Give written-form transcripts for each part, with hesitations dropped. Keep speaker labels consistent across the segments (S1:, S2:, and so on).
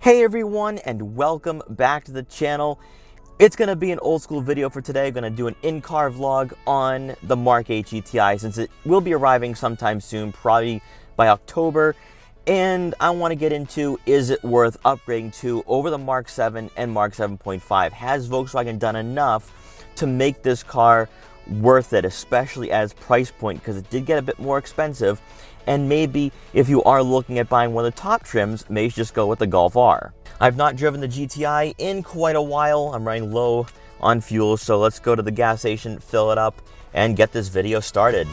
S1: Hey everyone, and welcome back to the channel. It's going to be an old school video for today. I'm going to do an in-car vlog on the Mk8 GTI since it will be arriving sometime soon, probably by October. And I want to get into, is it worth upgrading to over the Mk7 and Mk7.5? Has Volkswagen done enough to make this car worth it, especially as price point, because it did get a bit more expensive? And maybe if you are looking at buying one of the top trims, maybe just go with the Golf R. I've not driven the GTI in quite a while. I'm running low on fuel, so let's go to the gas station, fill it up, and get this video started.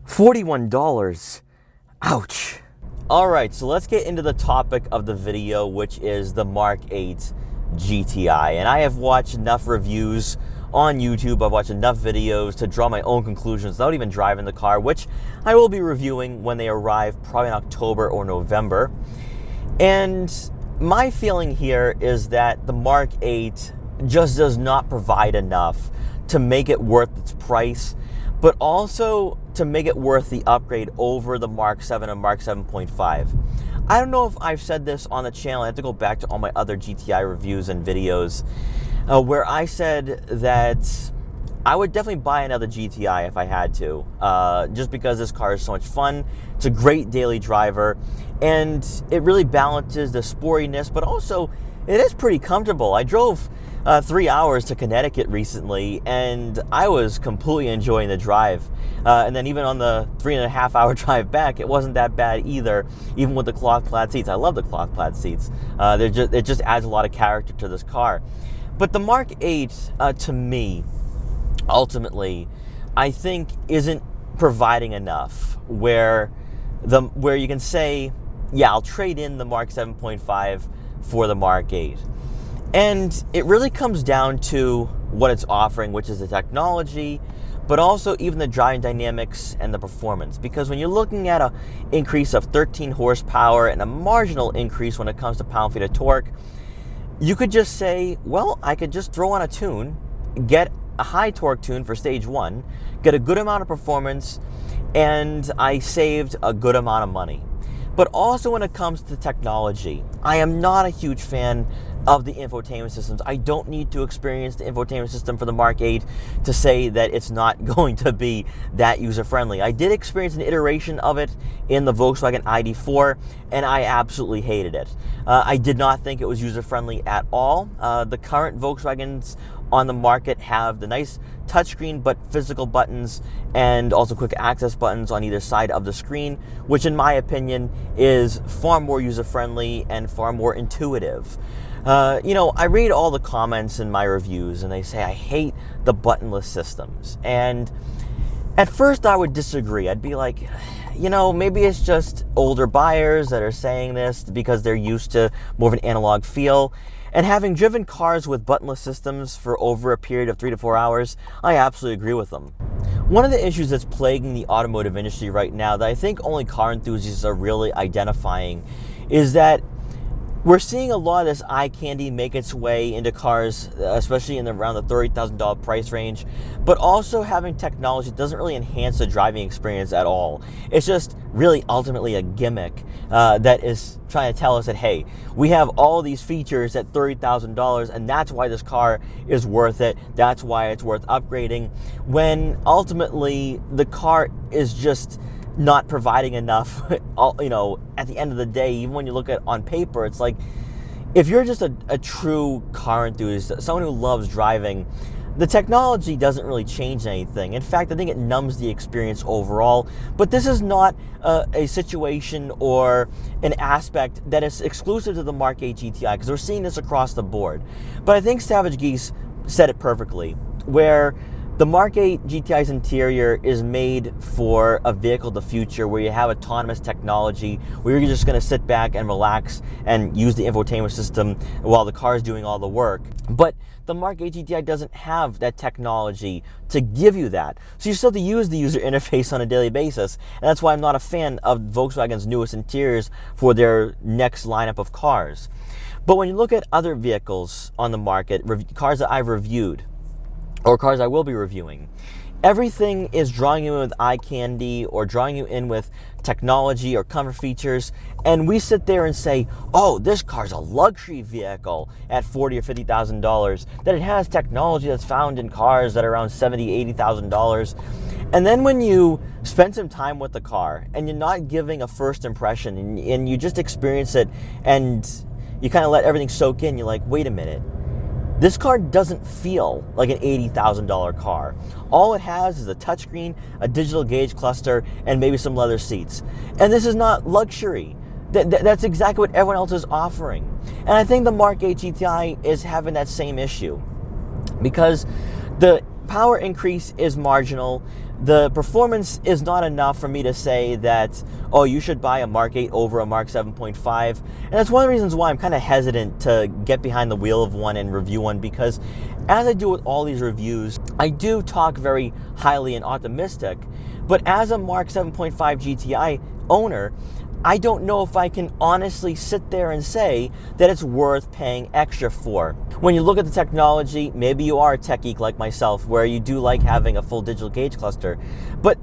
S1: $41. Ouch. Alright, so let's get into the topic of the video, which is the Mk8 GTI. And I have watched enough reviews on YouTube, I've watched enough videos to draw my own conclusions without even driving the car, which I will be reviewing when they arrive, probably in October or November. And my feeling here is that the Mk8 just does not provide enough to make it worth its price, but also to make it worth the upgrade over the Mk7 and Mk7.5. I don't know if I've said this on the channel. I have to go back to all my other GTI reviews and videos where I said that I would definitely buy another GTI if I had to, just because this car is so much fun. It's a great daily driver, and it really balances the sportiness, but also it is pretty comfortable. I drove 3 hours to Connecticut recently, and I was completely enjoying the drive. And then even on the 3.5 hour drive back, it wasn't that bad either, even with the cloth plaid seats. I love the cloth plaid seats. It just adds a lot of character to this car. But the Mk8, to me, ultimately, I think isn't providing enough where you can say, yeah, I'll trade in the Mk7.5 for the Mk8. And it really comes down to what it's offering, which is the technology, but also even the driving dynamics and the performance. Because when you're looking at an increase of 13 horsepower and a marginal increase when it comes to pound-feet of torque, you could just say, well, I could just throw on a tune, get a high torque tune for stage 1, get a good amount of performance, and I saved a good amount of money. But also when it comes to technology, I am not a huge fan of the infotainment systems. I don't need to experience the infotainment system for the Mk8 to say that it's not going to be that user-friendly. I did experience an iteration of it in the Volkswagen ID4, and I absolutely hated it. I did not think it was user-friendly at all. The current Volkswagens on the market have the nice touchscreen but physical buttons and also quick access buttons on either side of the screen, which in my opinion is far more user-friendly and far more intuitive. You know, I read all the comments in my reviews and they say I hate the buttonless systems, and at first I would disagree. I'd be like, you know, maybe it's just older buyers that are saying this because they're used to more of an analog feel. And having driven cars with buttonless systems for over a period of 3 to 4 hours, I absolutely agree with them. One of the issues that's plaguing the automotive industry right now that I think only car enthusiasts are really identifying is that we're seeing a lot of this eye candy make its way into cars, especially in around the $30,000 price range, but also having technology that doesn't really enhance the driving experience at all. It's just really ultimately a gimmick that is trying to tell us that, hey, we have all these features at $30,000 and that's why this car is worth it. That's why it's worth upgrading, when ultimately the car is just not providing enough. You know, at the end of the day, even when you look at on paper, it's like, if you're just a true car enthusiast, someone who loves driving, the technology doesn't really change anything. In fact, I think it numbs the experience overall. But this is not a situation or an aspect that is exclusive to the Mk8 GTI, because we're seeing this across the board. But I think Savage Geese said it perfectly, where The Mark 8 GTI's interior is made for a vehicle of the future where you have autonomous technology, where you're just going to sit back and relax and use the infotainment system while the car is doing all the work. But the Mark 8 GTI doesn't have that technology to give you that. So you still have to use the user interface on a daily basis. And that's why I'm not a fan of Volkswagen's newest interiors for their next lineup of cars. But when you look at other vehicles on the market, cars that I've reviewed, or cars I will be reviewing, everything is drawing you in with eye candy or drawing you in with technology or comfort features, and we sit there and say, oh, this car's a luxury vehicle at $40,000 or $50,000, that it has technology that's found in cars that are around $70,000, $80,000. And then when you spend some time with the car and you're not giving a first impression and you just experience it and you kind of let everything soak in, you're like, wait a minute. This car doesn't feel like an $80,000 car. All it has is a touchscreen, a digital gauge cluster, and maybe some leather seats. And this is not luxury. That's exactly what everyone else is offering. And I think the Mark 8 GTI is having that same issue because the power increase is marginal. The performance is not enough for me to say that, oh, you should buy a Mark 8 over a Mark 7.5. And that's one of the reasons why I'm kind of hesitant to get behind the wheel of one and review one, because as I do with all these reviews, I do talk very highly and optimistic. But as a Mark 7.5 GTI owner, I don't know if I can honestly sit there and say that it's worth paying extra for. When you look at the technology, maybe you are a tech geek like myself, where you do like having a full digital gauge cluster, but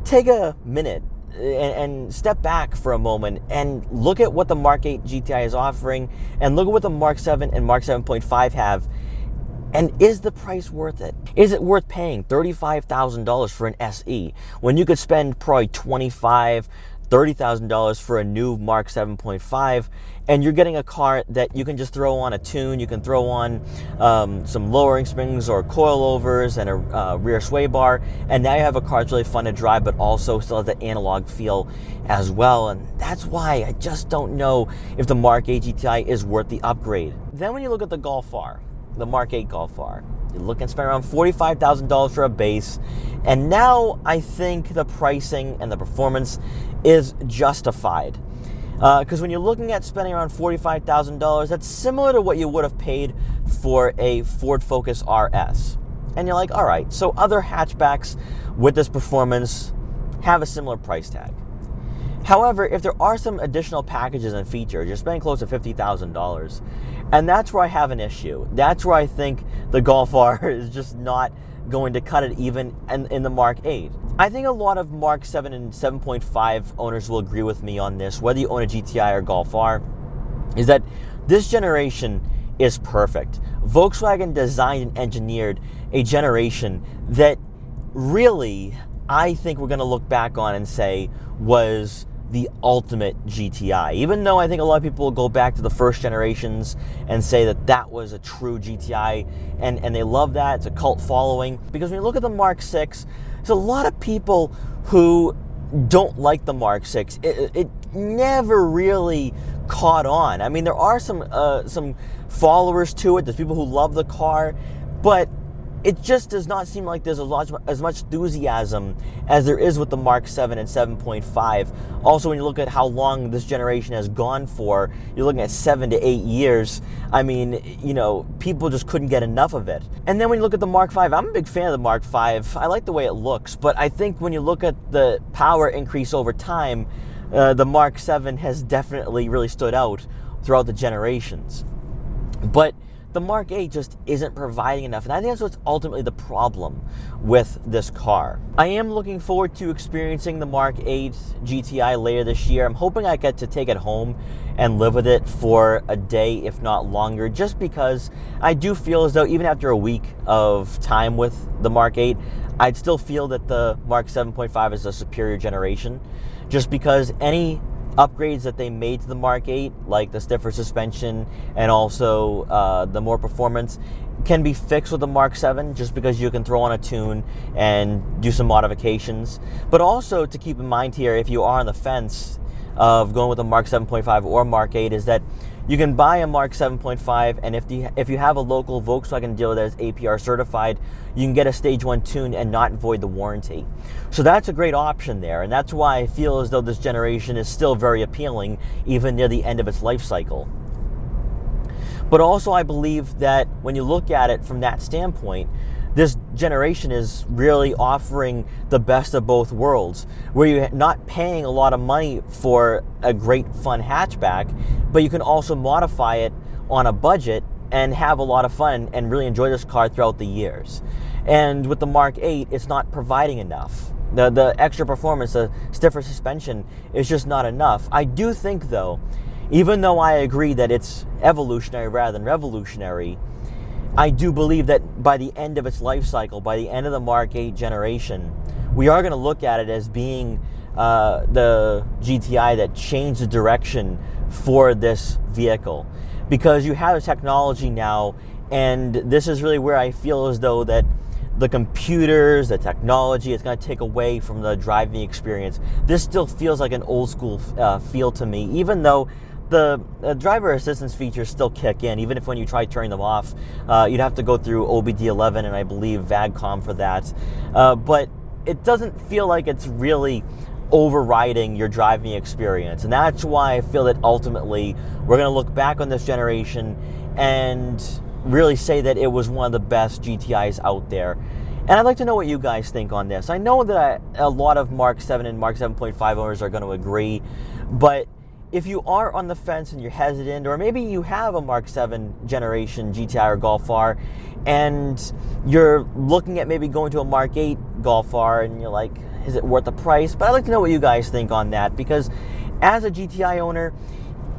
S1: take a minute and step back for a moment and look at what the Mark 8 GTI is offering and look at what the Mark 7 and Mark 7.5 have. And is the price worth it? Is it worth paying $35,000 for an SE when you could spend probably $25,000, $30,000 for a new Mark 7.5, and you're getting a car that you can just throw on a tune, you can throw on some lowering springs or coilovers and a rear sway bar, and now you have a car that's really fun to drive, but also still has that analog feel as well. And that's why I just don't know if the Mark 8 GTI is worth the upgrade. Then when you look at the Golf R, the Mark 8 Golf R, you're looking to spend around $45,000 for a base, and now I think the pricing and the performance is justified. Because when you're looking at spending around $45,000, that's similar to what you would have paid for a Ford Focus RS. And you're like, all right, so other hatchbacks with this performance have a similar price tag. However, if there are some additional packages and features, you're spending close to $50,000. And that's where I have an issue. That's where I think the Golf R is just not going to cut it even in the Mark 8. I think a lot of Mark 7 and 7.5 owners will agree with me on this, whether you own a GTI or Golf R, is that this generation is perfect. Volkswagen designed and engineered a generation that really, I think we're going to look back on and say was the ultimate GTI. Even though I think a lot of people will go back to the first generations and say that that was a true GTI, and they love that. It's a cult following. Because when you look at the Mark 6, there's a lot of people who don't like the Mark 6. It never really caught on. I mean, there are some followers to it. There's people who love the car, but it just does not seem like there's as much enthusiasm as there is with the Mark 7 and 7.5. Also, when you look at how long this generation has gone for, you're looking at 7 to 8 years. I mean, you know, people just couldn't get enough of it. And then when you look at the Mark 5, I'm a big fan of the Mark 5. I like the way it looks, but I think when you look at the power increase over time, the Mark 7 has definitely really stood out throughout the generations. But the Mark 8 just isn't providing enough, and I think that's what's ultimately the problem with this car. I am looking forward to experiencing the Mark 8 GTI later this year. I'm hoping I get to take it home and live with it for a day, if not longer, just because I do feel as though even after a week of time with the Mark 8, I'd still feel that the Mark 7.5 is a superior generation, just because any upgrades that they made to the Mark 8, like the stiffer suspension and also the more performance, can be fixed with the Mark 7 just because you can throw on a tune and do some modifications. But also to keep in mind here, if you are on the fence of going with the Mark 7.5 or Mark 8, is that You can buy a Mark 7.5, and if you have a local Volkswagen dealer that is APR certified, you can get a stage 1 tune and not void the warranty. So that's a great option there, and that's why I feel as though this generation is still very appealing, even near the end of its life cycle. But also I believe that when you look at it from that standpoint, this generation is really offering the best of both worlds, where you're not paying a lot of money for a great fun hatchback, but you can also modify it on a budget and have a lot of fun and really enjoy this car throughout the years. And with the Mark 8, it's not providing enough. The extra performance, the stiffer suspension is just not enough. I do think though, even though I agree that it's evolutionary rather than revolutionary, I do believe that by the end of its life cycle, by the end of the Mark 8 generation, we are going to look at it as being the GTI that changed the direction for this vehicle. Because you have the technology now, and this is really where I feel as though that the computers, the technology, is going to take away from the driving experience. This still feels like an old school feel to me, even though the driver assistance features still kick in, even if when you try turning them off, you'd have to go through OBD11 and I believe VAGCOM for that. But it doesn't feel like it's really overriding your driving experience. And that's why I feel that ultimately we're going to look back on this generation and really say that it was one of the best GTIs out there. And I'd like to know what you guys think on this. I know that a lot of Mark 7 and Mark 7.5 owners are going to agree, but if you are on the fence and you're hesitant, or maybe you have a Mark 7 generation GTI or Golf R, and you're looking at maybe going to a Mark 8 Golf R, and you're like, is it worth the price? But I'd like to know what you guys think on that, because as a GTI owner,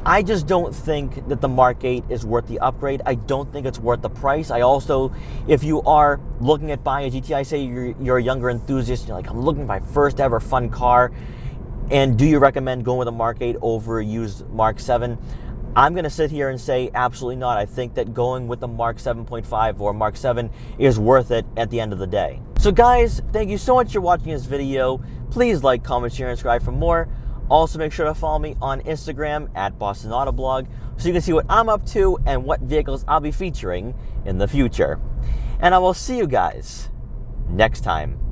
S1: I just don't think that the Mark 8 is worth the upgrade. I don't think it's worth the price. I also, if you are looking at buying a GTI, say you're a younger enthusiast, you're like, I'm looking at my first ever fun car, and do you recommend going with a Mark 8 over a used Mark 7? I'm going to sit here and say absolutely not. I think that going with the Mark 7.5 or Mark 7 is worth it at the end of the day. So guys, thank you so much for watching this video. Please like, comment, share, and subscribe for more. Also make sure to follow me on Instagram at Boston Autoblog so you can see what I'm up to and what vehicles I'll be featuring in the future. And I will see you guys next time.